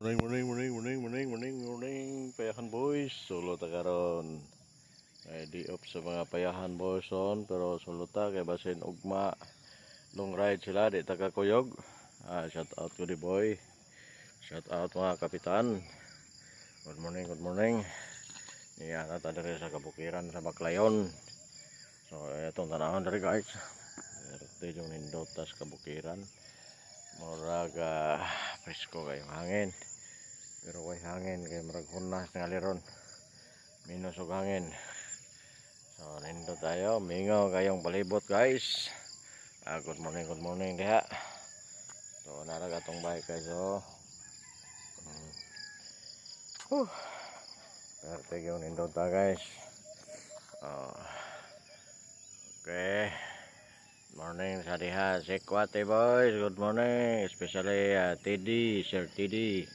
Morning, payahan boys. Solo ta karon. Di off sa mga payahan boys on, pero solo ta kay basin ugma. Long ride sila di ta kakuyog. Shout out to the boy. Shout out mga kapitan. Good morning. Iya na ta diri sa kabukiran sa Baclayon. So etong tanahon diri guys. Dito yung nindotas kabukiran. Muraga presko kayong hangin. Pero way hangin kay murag hunas tingali ron. Minus og hangin. So nindot tayo, mingaw kayong palibot guys. Good morning diha. So naraga tong bike guys so. Perte yung nindot ta guys. Okay. Morning sa diha, Sekwate boys. Good morning, especially Teddy, Sir Teddy.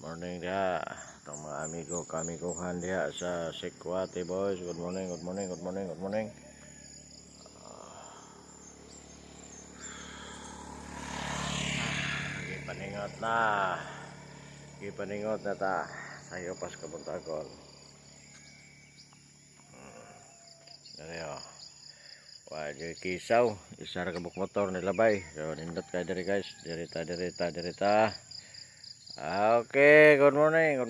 Morning dia, itong mga kamiguhan dia sa Sekwate boys. Good morning. Gipaningot na ta sayo pas kabuntagon. Dari o wajay kisaw isar kabuk motor nilabay. So nindot kayo diri guys, dirita. Okay, good morning.